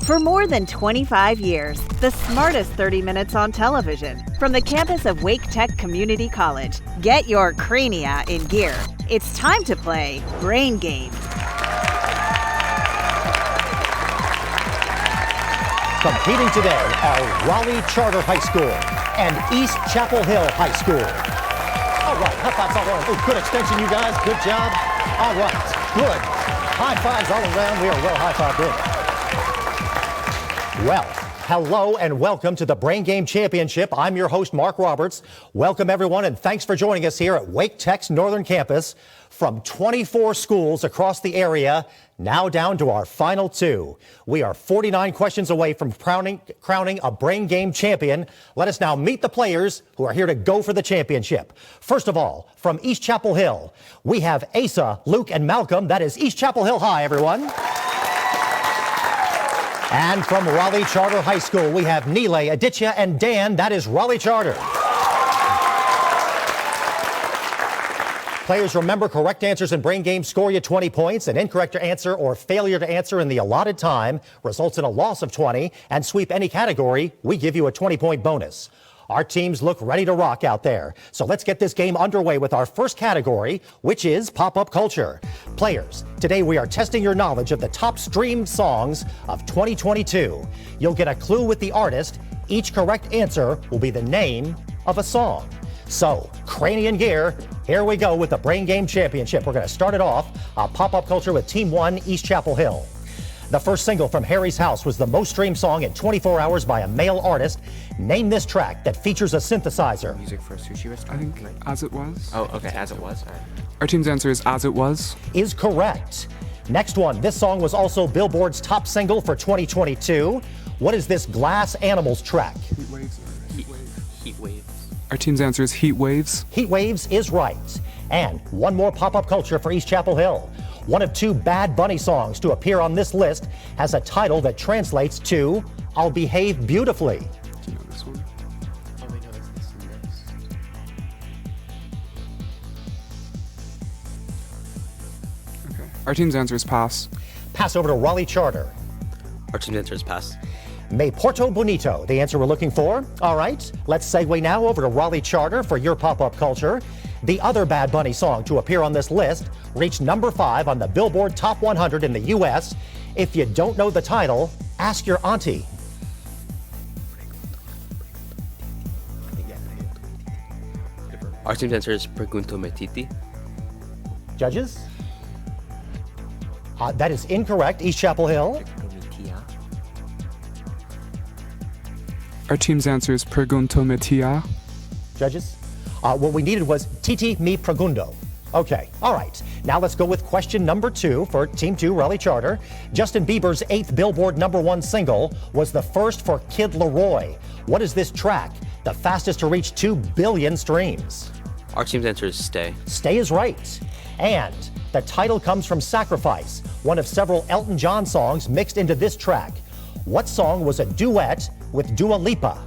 For more than 25 years, the smartest 30 minutes on television. From the campus of Wake Tech Community College, get your crania in gear. It's time to play Brain Game. Competing today are Raleigh Charter High School and East Chapel Hill High School. All right, high fives all around. Oh, good extension, you guys. Good job. All right, good. High fives all around. We are well high-fived in. Well, hello and welcome to the Brain Game Championship. I'm your host, Mark Roberts. Welcome, everyone, and thanks for joining us here at Wake Tech's Northern Campus. From 24 schools across the area, now down to our final two. We are 49 questions away from crowning a Brain Game champion. Let us now meet the players who are here to go for the championship. First of all, from East Chapel Hill, we have Asa, Luke, and Malcolm. That is East Chapel Hill High, everyone. And from Raleigh Charter High School, we have Nile, Aditya, and Dan. That is Raleigh Charter. Players, remember, correct answers in Brain Game score you 20 points. An incorrect answer or failure to answer in the allotted time results in a loss of 20. And sweep any category, we give you a 20-point bonus. Our teams look ready to rock out there. So let's get this game underway with our first category, which is pop-up culture. Players, today we are testing your knowledge of the top streamed songs of 2022. You'll get a clue with the artist. Each correct answer will be the name of a song. So, cranium gear, here we go with the Brain Game Championship. We're going to start it off, pop-up culture with Team 1, East Chapel Hill. The first single from Harry's House was the most streamed song in 24 hours by a male artist. Name this track that features a synthesizer. Music for a sushi restaurant? I think As It Was. Oh, okay, As It Was. All right. Our team's answer is As It Was. Is correct. Next one, this song was also Billboard's top single for 2022. What is this Glass Animals track? Heat Waves. Heat Waves. Our team's answer is Heat Waves. Heat Waves is right. And one more pop-up culture for East Chapel Hill. One of two Bad Bunny songs to appear on this list has a title that translates to I'll Behave Beautifully. Do you know this one? Oh, wait, no, it's this and this. Okay. Our team's answer is Pass. Pass over to Raleigh Charter. Our team's answer is Pass. Me Porto Bonito, the answer we're looking for. All right, let's segue now over to Raleigh Charter for your pop-up culture. The other Bad Bunny song to appear on this list reached number 5 on the Billboard Top 100 in the U.S. If you don't know the title, ask your auntie. Our team's answer is Pregunto Me Titi. Judges? That is incorrect. East Chapel Hill. Our team's answer is Pregunto Me Tia. Judges? What we needed was Titi Mi Pregundo. Okay, all right. Now let's go with question number 2 for Team 2, Raleigh Charter. Justin Bieber's 8th Billboard #1 single was the first for Kid Laroi. What is this track? The fastest to reach 2 billion streams. Our team's answer is Stay. Stay is right. And the title comes from Sacrifice, one of several Elton John songs mixed into this track. What song was a duet with Dua Lipa?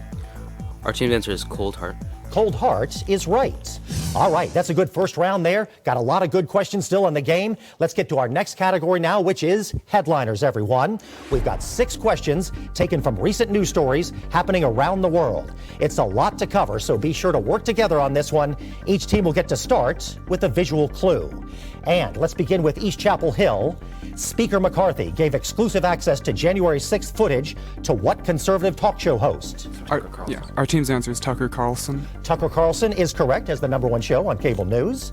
Our team's answer is Cold Heart. Cold Heart is right. All right, that's a good first round there. Got a lot of good questions still in the game. Let's get to our next category now, which is headliners, everyone. We've got 6 questions taken from recent news stories happening around the world. It's a lot to cover, so be sure to work together on this one. Each team will get to start with a visual clue. And let's begin with East Chapel Hill. Speaker McCarthy gave exclusive access to January 6th footage to what conservative talk show host? Our team's answer is Tucker Carlson. Tucker Carlson is correct as the #1 show on cable news.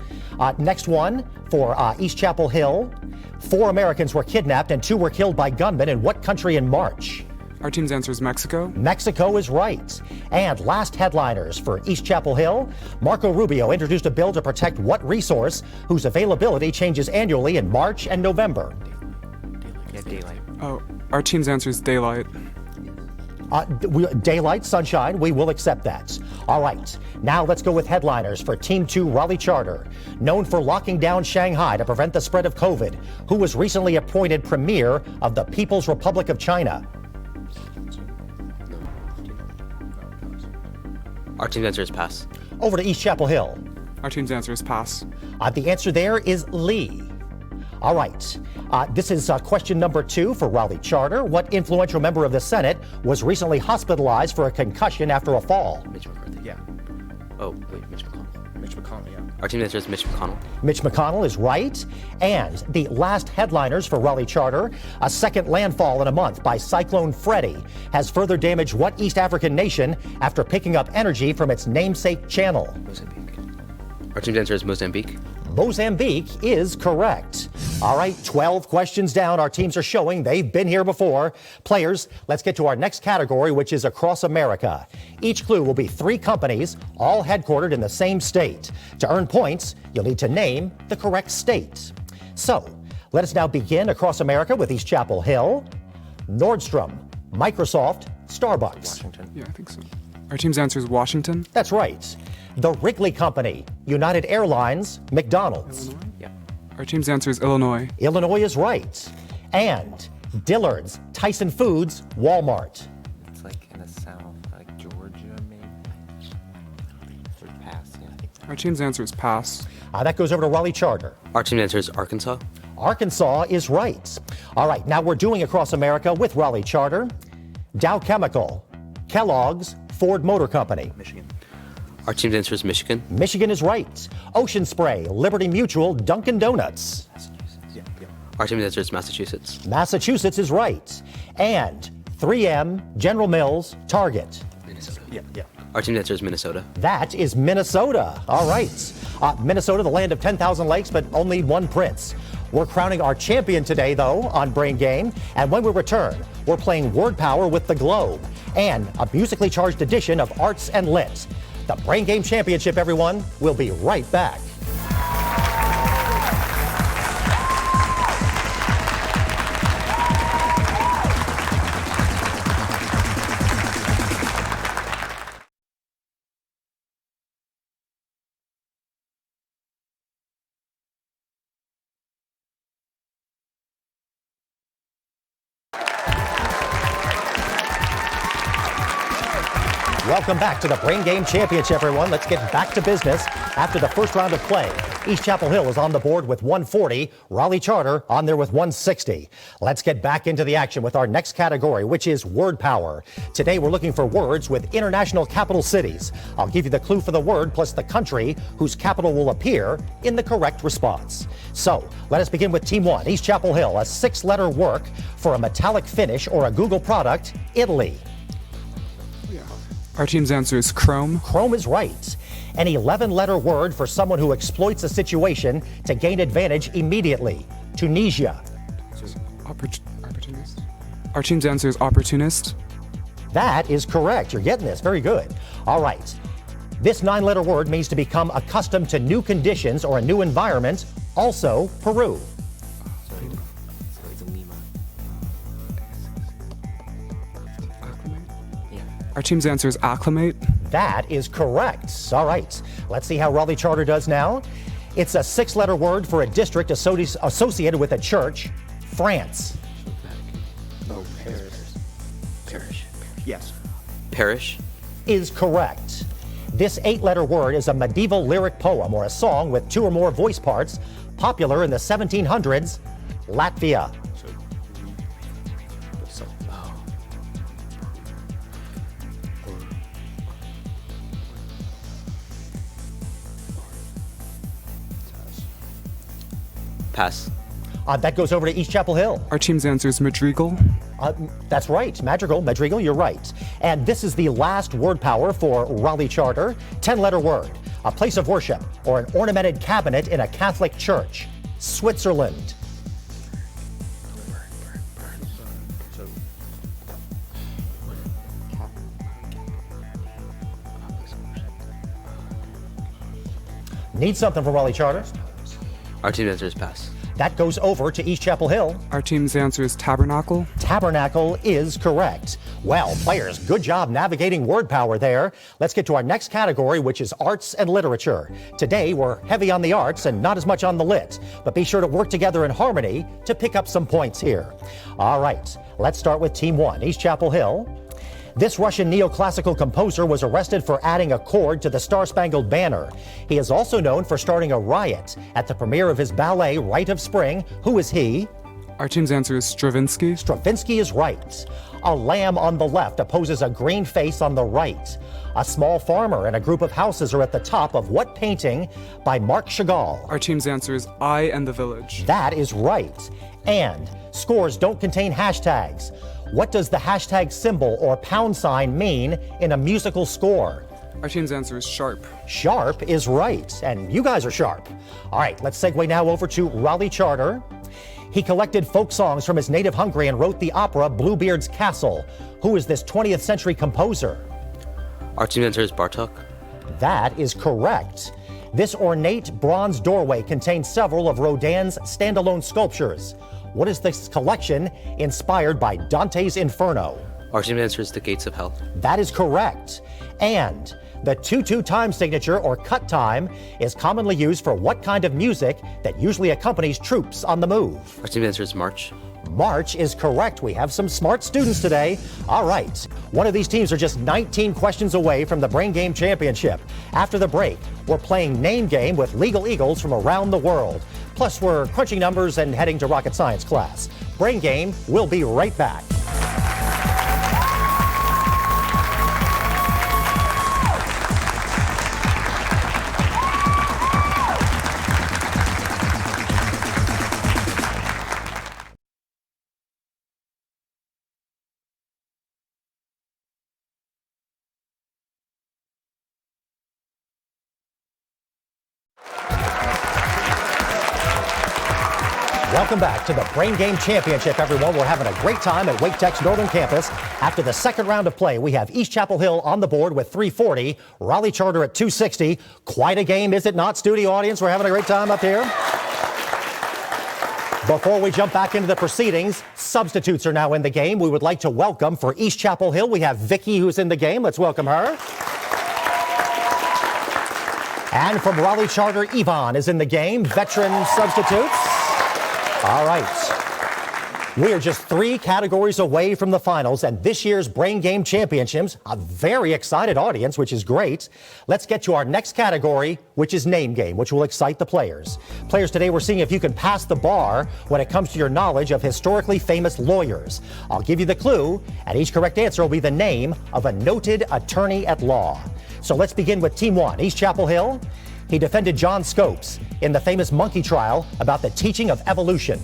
Next one for East Chapel Hill. 4 Americans were kidnapped and 2 were killed by gunmen in what country in March? Our team's answer is Mexico. Mexico is right. And last headliners for East Chapel Hill. Marco Rubio introduced a bill to protect what resource whose availability changes annually in March and November? Yeah, Daylight. Oh, our team's answer is Daylight. Daylight, sunshine, we will accept that. All right, now let's go with headliners for Team 2 Raleigh Charter. Known for locking down Shanghai to prevent the spread of COVID, who was recently appointed premier of the People's Republic of China? Our team's answer is Pass. Over to East Chapel Hill. Our team's answer is Pass. The answer there is Lee. All right. This is question number 2 for Raleigh Charter. What influential member of the Senate was recently hospitalized for a concussion after a fall? Mitch McCarthy. Yeah. Oh, wait, Mitch McConnell. Mitch McConnell, yeah. Our team's answer is Mitch McConnell. Mitch McConnell is right. And the last headliners for Raleigh Charter, a second landfall in a month by Cyclone Freddy has further damaged what East African nation after picking up energy from its namesake channel? Mozambique. Our team's answer is Mozambique. Mozambique is correct. All right, 12 questions down. Our teams are showing they've been here before. Players, let's get to our next category, which is across America. Each clue will be 3 companies, all headquartered in the same state. To earn points, you'll need to name the correct state. So, let us now begin across America with East Chapel Hill, Nordstrom, Microsoft, Starbucks. Washington. Yeah, I think so. Our team's answer is Washington. That's right. The Wrigley Company, United Airlines, McDonald's. Illinois? Yeah. Our team's answer is Illinois. Illinois is right. And Dillard's, Tyson Foods, Walmart. It's like in the south, like Georgia, maybe. Or pass, yeah. Our team's answer is pass. That goes over to Raleigh Charter. Our team's answer is Arkansas. Arkansas is right. All right, now we're doing across America with Raleigh Charter. Dow Chemical, Kellogg's, Ford Motor Company. Michigan. Our team's answer is Michigan. Michigan is right. Ocean Spray, Liberty Mutual, Dunkin' Donuts. Massachusetts. Yeah, yeah. Our team's answer is Massachusetts. Massachusetts is right. And 3M, General Mills, Target. Minnesota. Yeah, yeah. Our team's answer is Minnesota. That is Minnesota. All right. Minnesota, the land of 10,000 lakes, but only one prince. We're crowning our champion today, though, on Brain Game. And when we return, we're playing Word Power with the Globe and a musically charged edition of Arts and Lit. The Brain Game Championship, everyone. We'll be right back. Welcome back to the Brain Game Championship, everyone. Let's get back to business after the first round of play. East Chapel Hill is on the board with 140. Raleigh Charter on there with 160. Let's get back into the action with our next category, which is Word Power. Today, we're looking for words with international capital cities. I'll give you the clue for the word plus the country whose capital will appear in the correct response. So, let us begin with Team 1, East Chapel Hill, a 6-letter work for a metallic finish or a Google product, Italy. Our team's answer is Chrome. Chrome is right. An 11-letter word for someone who exploits a situation to gain advantage immediately. Tunisia. Opportunist. Our team's answer is opportunist. That is correct. You're getting this. Very good. All right. This 9-letter word means to become accustomed to new conditions or a new environment. Also, Peru. So it's Lima. Yeah. Our team's answer is acclimate. That is correct. All right. Let's see how Raleigh Charter does now. It's a 6-letter word for a district associated with a church. France. Oh, Parish. Yes. Parish. Is correct. This 8-letter word is a medieval lyric poem or a song with 2 or more voice parts, popular in the 1700s. Latvia. Pass. That goes over to East Chapel Hill. Our team's answer is Madrigal. That's right. Madrigal, you're right. And this is the last word power for Raleigh Charter. 10-letter word. A place of worship or an ornamented cabinet in a Catholic church. Switzerland. Need something from Raleigh Charter? Our team's answer is pass. That goes over to East Chapel Hill. Our team's answer is Tabernacle. Tabernacle is correct. Well, players, good job navigating word power there. Let's get to our next category, which is arts and literature. Today, we're heavy on the arts and not as much on the lit, but be sure to work together in harmony to pick up some points here. All right, let's start with Team 1, East Chapel Hill. This Russian neoclassical composer was arrested for adding a chord to the Star-Spangled Banner. He is also known for starting a riot at the premiere of his ballet, Rite of Spring. Who is he? Our team's answer is Stravinsky. Stravinsky is right. A lamb on the left opposes a green face on the right. A small farmer and a group of houses are at the top of what painting by Marc Chagall? Our team's answer is I and the Village. That is right. And scores don't contain hashtags. What does the hashtag symbol or pound sign mean in a musical score? Our team's answer is sharp. Sharp is right, and you guys are sharp. All right, let's segue now over to Raleigh Charter. He collected folk songs from his native Hungary and wrote the opera Bluebeard's Castle. Who is this 20th century composer? Our team's answer is Bartok. That is correct. This ornate bronze doorway contains several of Rodin's standalone sculptures. What is this collection inspired by Dante's Inferno? Our team's answer is The Gates of Hell. That is correct. And the 2/2 time signature or cut time is commonly used for what kind of music that usually accompanies troops on the move? Our team's answer is March. March is correct. We have some smart students today. All right. One of these teams are just 19 questions away from the Brain Game Championship. After the break, we're playing Name Game with legal eagles from around the world. Plus, we're crunching numbers and heading to rocket science class. Brain Game, we'll be right back. Welcome back to the Brain Game Championship, everyone. We're having a great time at Wake Tech's Northern Campus. After the second round of play, we have East Chapel Hill on the board with 340, Raleigh Charter at 260. Quite a game, is it not, studio audience? We're having a great time up here. Before we jump back into the proceedings, substitutes are now in the game. We would like to welcome for East Chapel Hill, we have Vicky who's in the game. Let's welcome her. And from Raleigh Charter, Yvonne is in the game, veteran substitutes. All right. We are just 3 categories away from the finals and this year's Brain Game Championships. A very excited audience, which is great. Let's get to our next category, which is Name Game, which will excite the players. Players, today we're seeing if you can pass the bar when it comes to your knowledge of historically famous lawyers. I'll give you the clue, and each correct answer will be the name of a noted attorney at law. So let's begin with Team 1, East Chapel Hill. He defended John Scopes in the famous monkey trial about the teaching of evolution.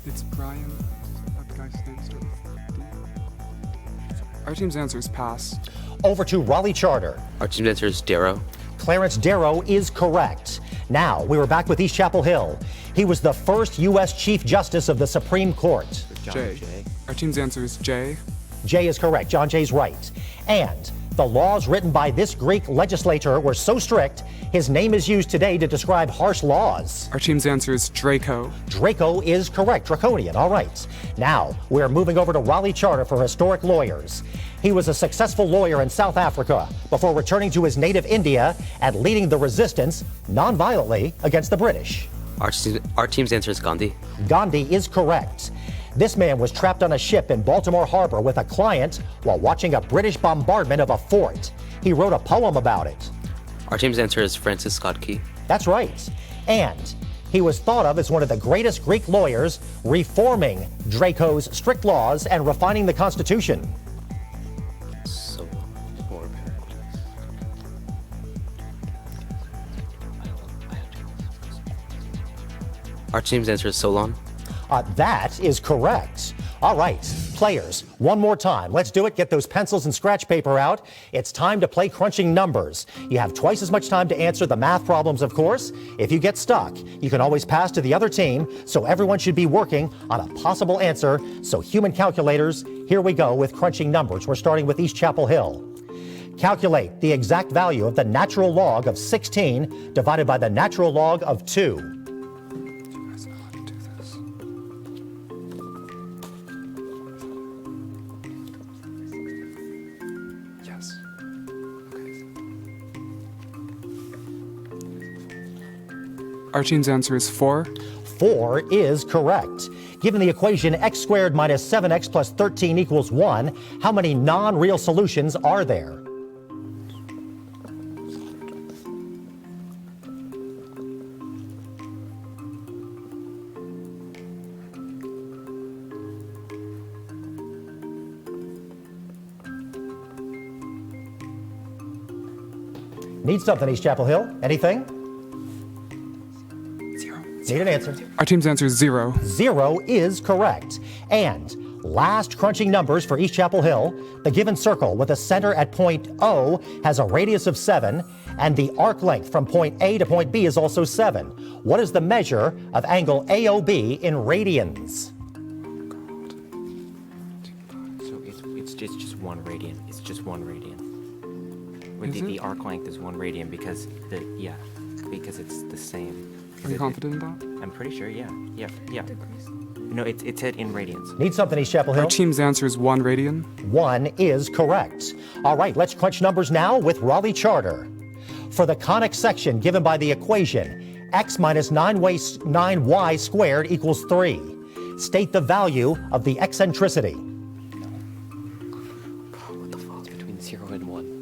It's Brian. That guy's name starts with D. Our team's answer is pass. Over to Raleigh Charter. Our team's answer is Darrow. Clarence Darrow is correct. Now, we were back with East Chapel Hill. He was the first U.S. Chief Justice of the Supreme Court. J. Our team's answer is J. J is correct. John Jay's right. And the laws written by this Greek legislator were so strict, his name is used today to describe harsh laws. Our team's answer is Draco. Draco is correct. Draconian. All right. Now, we're moving over to Raleigh Charter for historic lawyers. He was a successful lawyer in South Africa before returning to his native India and leading the resistance non-violently against the British. Our team's answer is Gandhi. Gandhi is correct. This man was trapped on a ship in Baltimore Harbor with a client while watching a British bombardment of a fort. He wrote a poem about it. Our team's answer is Francis Scott Key. That's right. And he was thought of as one of the greatest Greek lawyers, reforming Draco's strict laws and refining the Constitution. So, more Our team's answer is Solon. That is correct. All right, players, one more time. Let's do it. Get those pencils and scratch paper out. It's time to play crunching numbers. You have twice as much time to answer the math problems, of course. If you get stuck, you can always pass to the other team, so everyone should be working on a possible answer. So human calculators, here we go with crunching numbers. We're starting with East Chapel Hill. Calculate the exact value of the natural log of 16 divided by the natural log of 2. Our team's answer is 4. 4 is correct. Given the equation x squared minus 7x plus 13 equals 1, how many non-real solutions are there? Need something, East Chapel Hill? Anything? 0. Need an answer. Our team's answer is 0. 0 is correct. And last crunching numbers for East Chapel Hill. The given circle with a center at point O has a radius of 7, and the arc length from point A to point B is also 7. What is the measure of angle AOB in radians? So it's just 1 radian. It's just 1 radian. With the arc length is 1 radian because because it's the same. Are you confident in that? I'm pretty sure. Yeah. No, it's said in radians. Need something, East Chapel Hill? Our team's answer is 1 radian. 1 is correct. All right, let's crunch numbers now with Raleigh Charter. For the conic section given by the equation, x minus 9y squared equals 3. State the value of the eccentricity. What the fuck? It's between 0 and 1.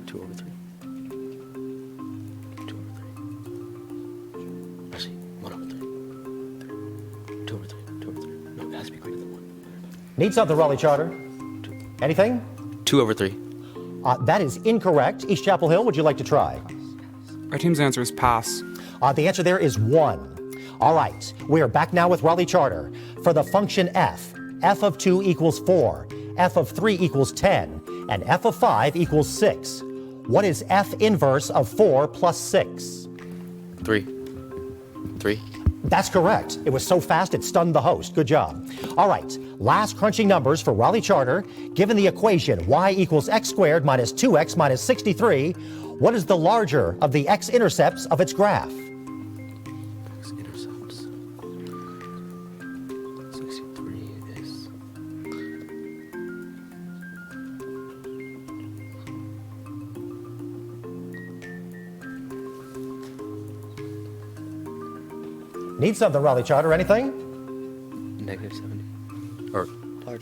2 over 3. 2 over 3. Actually, 1 over 3. 2 over 3. 2 over 3. No, it has to be greater than 1. Need something, Raleigh Charter? Anything? 2 over 3. That is incorrect. East Chapel Hill, would you like to try? Our team's answer is pass. The answer there is 1. All right, we are back now with Raleigh Charter. For the function f of 2 equals 4, f of 3 equals 10, and f of 5 equals 6. What is f inverse of 4 plus 6? 3. 3. That's correct. It was so fast it stunned the host. Good job. All right, last crunching numbers for Raleigh Charter. Given the equation y equals x squared minus 2x minus 63, what is the larger of the x-intercepts of its graph? X-intercepts. 63 is... Need something, Raleigh Charter? Anything? Negative 70. Or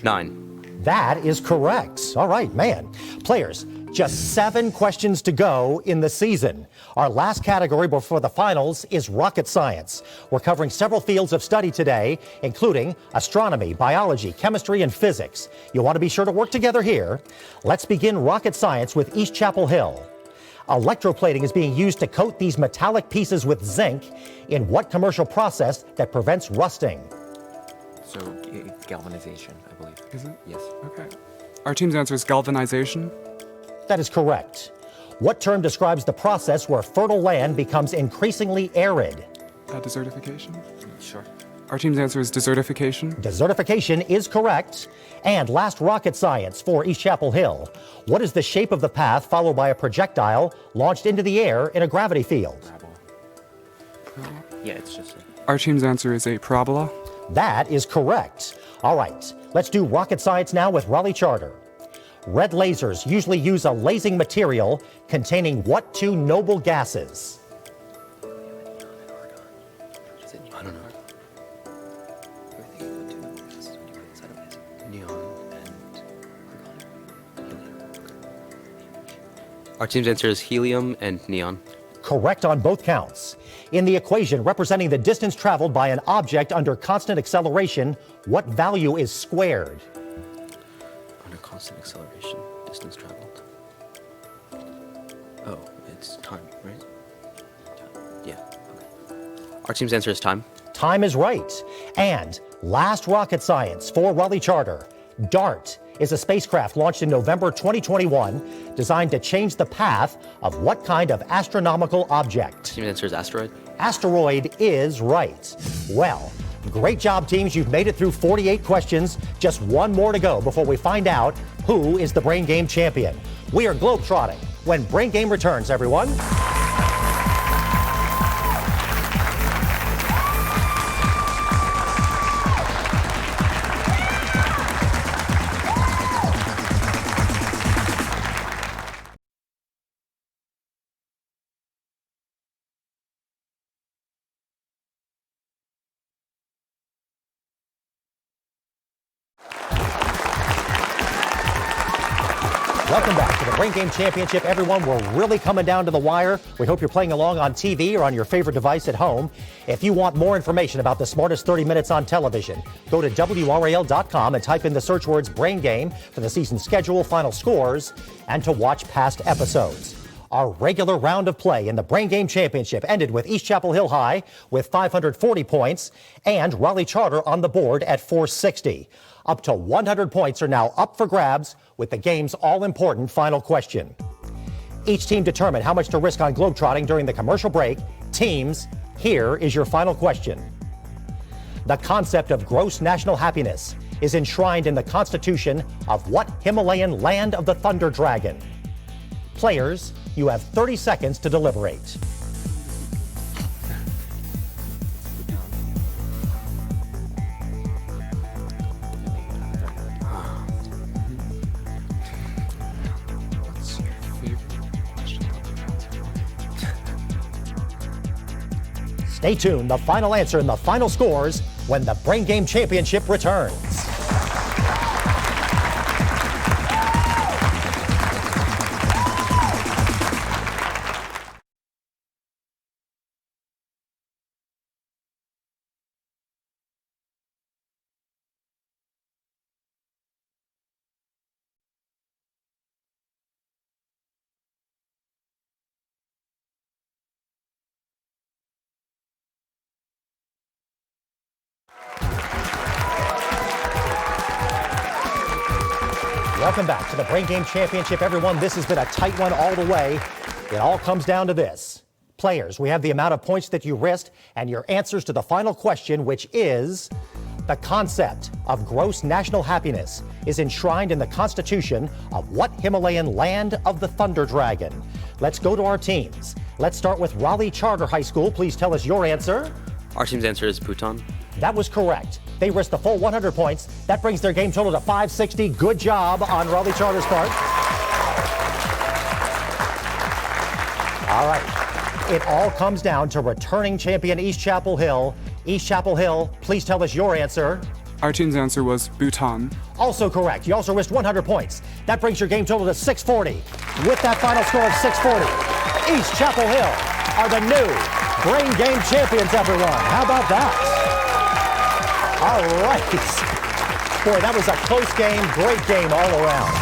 9. That is correct. All right, man. Players, just 7 questions to go in the season. Our last category before the finals is rocket science. We're covering several fields of study today, including astronomy, biology, chemistry, and physics. You'll want to be sure to work together here. Let's begin rocket science with East Chapel Hill. Electroplating is being used to coat these metallic pieces with zinc in what commercial process that prevents rusting? So it's galvanization, I believe. Is it? Yes. Okay. Our team's answer is galvanization. That is correct. What term describes the process where fertile land becomes increasingly arid? Desertification. Sure. Our team's answer is desertification. Desertification is correct. And last rocket science for East Chapel Hill. What is the shape of the path followed by a projectile launched into the air in a gravity field? Parabola. Yeah, it's just a... Our team's answer is a parabola. That is correct. All right, let's do rocket science now with Raleigh Charter. Red lasers usually use a lasing material containing what 2 noble gases? I don't know. Neon and argon. Our team's answer is helium and neon. Correct on both counts. In the equation representing the distance traveled by an object under constant acceleration, what value is squared? Under constant acceleration, distance traveled. Oh, it's time, right? Yeah, okay. Our team's answer is time. Time is right. And last rocket science for Raleigh Charter. DART is a spacecraft launched in November 2021 designed to change the path of what kind of astronomical object? Team's answer is asteroid. Asteroid is right. Well, great job, teams. You've made it through 48 questions. Just one more to go before we find out who is the Brain Game champion. We are globetrotting when Brain Game returns, everyone. Welcome back to the Brain Game Championship, everyone. We're really coming down to the wire. We hope you're playing along on TV or on your favorite device at home. If you want more information about the smartest 30 minutes on television, go to WRAL.com and type in the search words Brain Game for the season schedule, final scores, and to watch past episodes. Our regular round of play in the Brain Game Championship ended with East Chapel Hill High with 540 points and Raleigh Charter on the board at 460. Up to 100 points are now up for grabs with the game's all-important final question. Each team determined how much to risk on globetrotting during the commercial break. Teams, here is your final question. The concept of gross national happiness is enshrined in the Constitution of what Himalayan land of the Thunder Dragon? Players, you have 30 seconds to deliberate. What's your favorite question about the Stay tuned. The final answer and the final scores when the Brain Game Championship returns. Welcome back to the Brain Game Championship, everyone. This has been a tight one all the way. It all comes down to this. Players, we have the amount of points that you risked and your answers to the final question, which is the concept of gross national happiness is enshrined in the Constitution of what Himalayan land of the Thunder Dragon? Let's go to our teams. Let's start with Raleigh Charter High School. Please tell us your answer. Our team's answer is Bhutan. That was correct. They risked the full 100 points. That brings their game total to 560. Good job on Raleigh Charter's part. All right. It all comes down to returning champion East Chapel Hill. East Chapel Hill, please tell us your answer. Our team's answer was Bhutan. Also correct. You also risked 100 points. That brings your game total to 640. With that final score of 640, East Chapel Hill are the new Brain Game champions, everyone. How about that? All right. Boy, that was a close game, great game all around.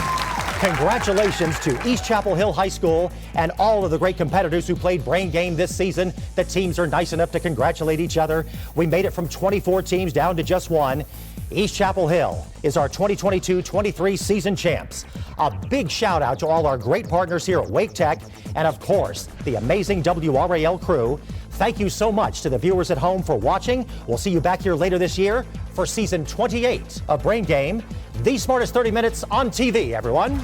Congratulations to East Chapel Hill High School and all of the great competitors who played Brain Game this season. The teams are nice enough to congratulate each other. We made it from 24 teams down to just one. East Chapel Hill is our 2022-23 season champs. A big shout out to all our great partners here at Wake Tech and, of course, the amazing WRAL crew. Thank you so much to the viewers at home for watching. We'll see you back here later this year for season 28 of Brain Game, the smartest 30 minutes on TV, everyone.